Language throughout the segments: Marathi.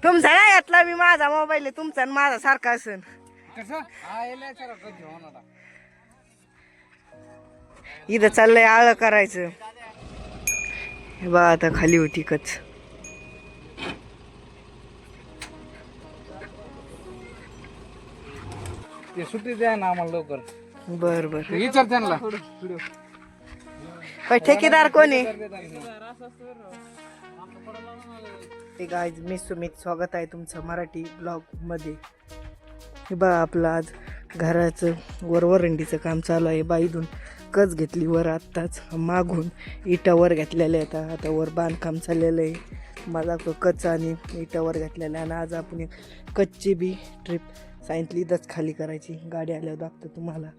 तुमचा नाही घातला मी, माझा मोबाईल आहे तुमचा आणि माझा सारखा असन. इथं चाललंय आळ करायचं. हे बा आता खाली होती कच. ते सुट्टी द्या ना आम्हाला लवकर. बर बर. विचार त्यांना. ठेकेदार कोण आहे? गाईज मी सुमित, स्वागत आहे तुमचं मराठी ब्लॉग मध्ये. हे बा आपलं आज घराचं वरवरंडीचं काम चालू आहे. बाईदून कच घेतली वर आत्ताच, मागून इटा वर घेतलेल्या आहेत. आता वर बांधकाम चाललेलं आहे. माझा कच आणि इटा वर घेतलेल्या आहे. आणि आज आपण एक कच्ची बी ट्रिप सांगितली इथंच खाली करायची. गाडी आल्यावर दाखतो तुम्हाला.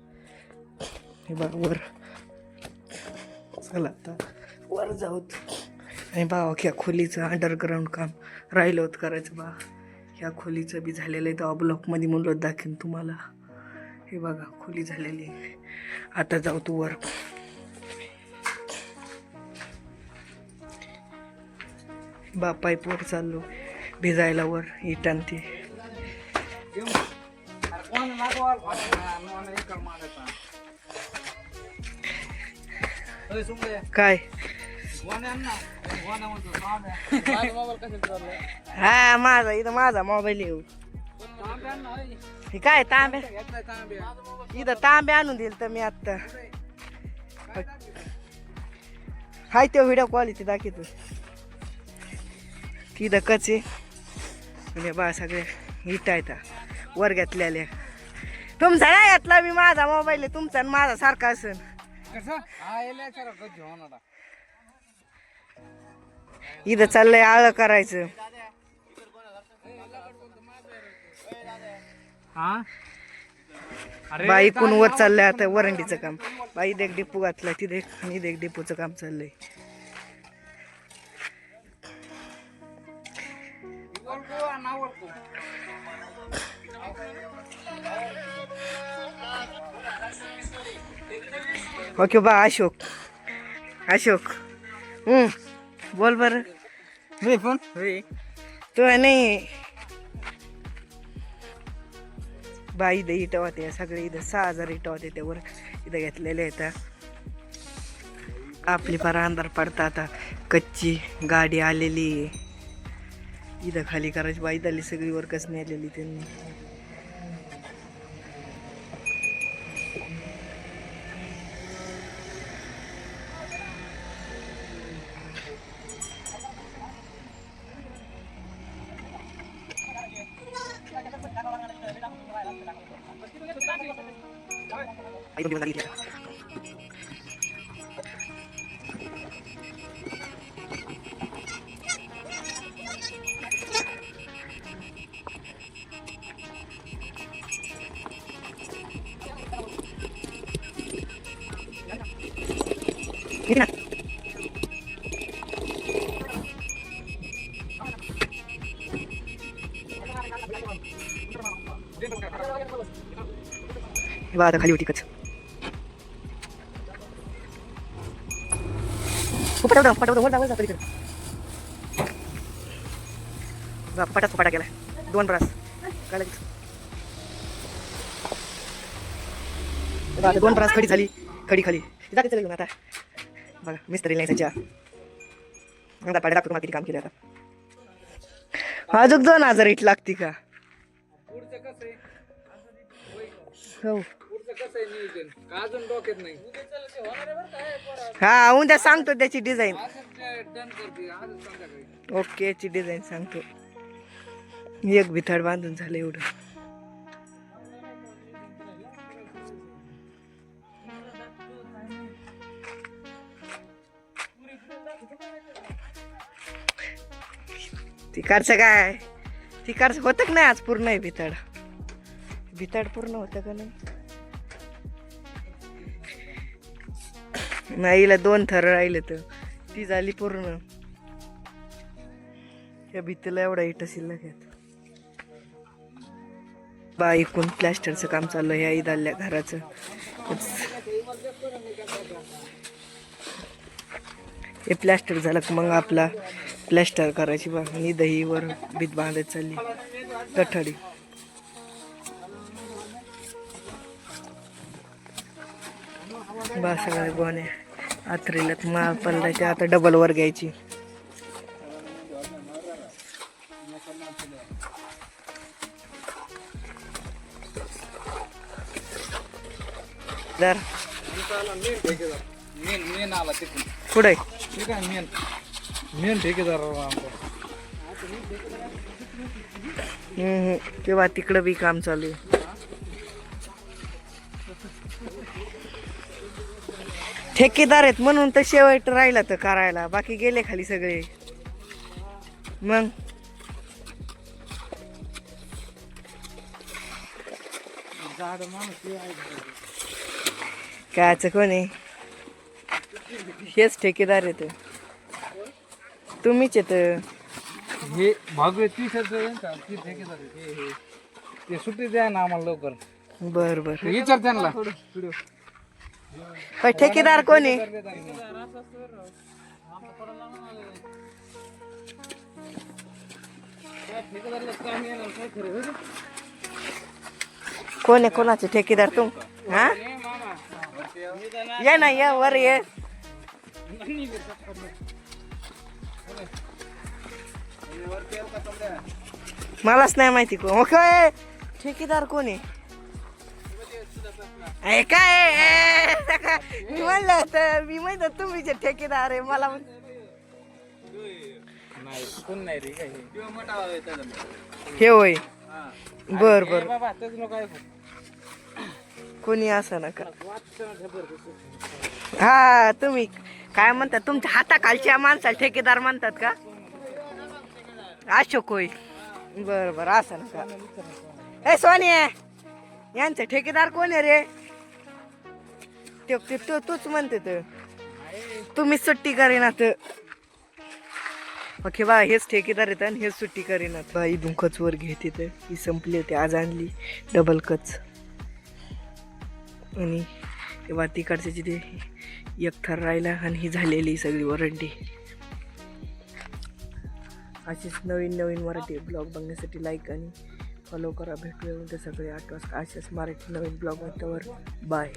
हे बा वर, चला आता वर जाऊत. आणि बा ह्या खोलीचं अंडरग्राऊंड काम राहिलं होतं करायचं. बा ह्या खोलीचं बी झालेलं आहे. तेव्हा ब्लॉकमध्ये म्हणलं दाखवेन तुम्हाला. हे बघा खोली झालेली आहे. आता जाऊ तू वर. बा पाईप वर चाललो भिजायला वर इटान ते. काय हा माझा इथं माझा मोबाईल येऊ. हे काय तांब्या, इथं तांब्या आणून दिल तर मी आत्ता. हाय तो व्हिडिओ क्वालिटी दाखवतो. तिथं कचे म्हणजे बा सगळे इटा आहेत वर घेतलेल्या. तुमचा नाही घातला मी, माझा मोबाईल आहे तुमचा आणि माझा सारखा असन. इथं चाललंय आळ करायचं. बाई कोण वर चाललंय आता वरंडीचं काम. बाई एक डिपू घातलाय तिथे आणि एक डिपूचं काम चाललंय. ओके बा अशोक, अशोक बोल बर. फोन तो नाही बाई इथं इटा होते सगळे. इथं 6000 इटा होते त्यावर इथं घेतलेले आहेत. आपली फार अंधार पडता. आता कच्ची गाडी आलेली इथं खाली करायची. बाई झाली सगळी वर कस नेलेली त्यांनी. आता खाली होती कच. पटावडा पटावडा वर जावं इकडे. पटाच फपाटा केला 2 ब्रास काय लागेल. 2 ब्रास खडी झाली. खडी खाली जाते चला घेऊन आता. बघा मिस्त्री लायचा आता पाड्या दाखवतो मला किती काम केलं. आता अजून 2000 इट लागती का? हो हा उद्या सांगतो त्याची डिझाईन. ओके ची डिझाईन सांगतो. एक भिथाड बांधून झालं एवढं. तिकडचं काय तिकडचं होतं का नाही आज पूर्ण आहे भिताड. भिताड पूर्ण होतं का नाही. नाहीला 2 थर राहिले तर ती झाली पूर्ण. या भीतीला एवढा इटा शिल्लक आहेत. बा एकूण प्लॅस्टरचं काम चाललं ह्या इदाल्या घराचं. हे प्लॅस्टर झालं मग आपला प्लॅस्टर करायची बा आणि दहीवर भीत बांधायची चालली कठडी. बा सगळ्या गोण्या आथरीलात माळ पडलायची, आता डबल वर घ्यायची. दर मेन आला तिकडून. पुढे ठीक आहे मेन ठेकेदार आमचा. तेव्हा तिकडं बी काम चालू आहे. ठेकेदार आहेत म्हणून तर शेवट राहिला तर करायला, बाकी गेले खाली सगळे. मग कायच कोण आहे, हेच ठेकेदार आहेत. तुम्हीच येत. हे भागवे 30 ती ठेकेदार आहे. हे ते सुट्टी द्या ना आम्हाला लवकर. बर बर. विचार त्यांना. पण ठेकेदार कोण आहे? कोण आहे, कोणाचे ठेकेदार तू? हा ये ना, ये वर ये. मलाच नाही माहिती कोण. ओके ठेकेदार कोण आहे? काय मी म्हणलं तर मी म्हणत तुम्ही जे ठेकेदार आहे मला हे होय. बर बर. कोणी असं नका. हा तुम्ही काय म्हणतात, तुमच्या हाताखालच्या माणसाला ठेकेदार म्हणतात का? अशोक होय. बर बर असं नका. ए सोनिया, यांचं ठेकेदार कोण आहे रे? तूच म्हणते तर तुम्ही सुट्टी करीनात. ओके बा, हेच ठेकेदार येतात आणि हेच सुट्टी करीनात. बा इथून कच वर घेते तर ही संपली होती, आज आणली डबल कच. आणि तेव्हा तिकडचे तिथे एक थर राहिला आणि ही झालेली सगळी वरंडी. अशीच नवीन नवीन मराठी ब्लॉग बघण्यासाठी लाईक आणि फॉलो करा. भेटूया उद्या सगळे 8 वाजता अशाच मराठी नवीन ब्लॉग. बाय.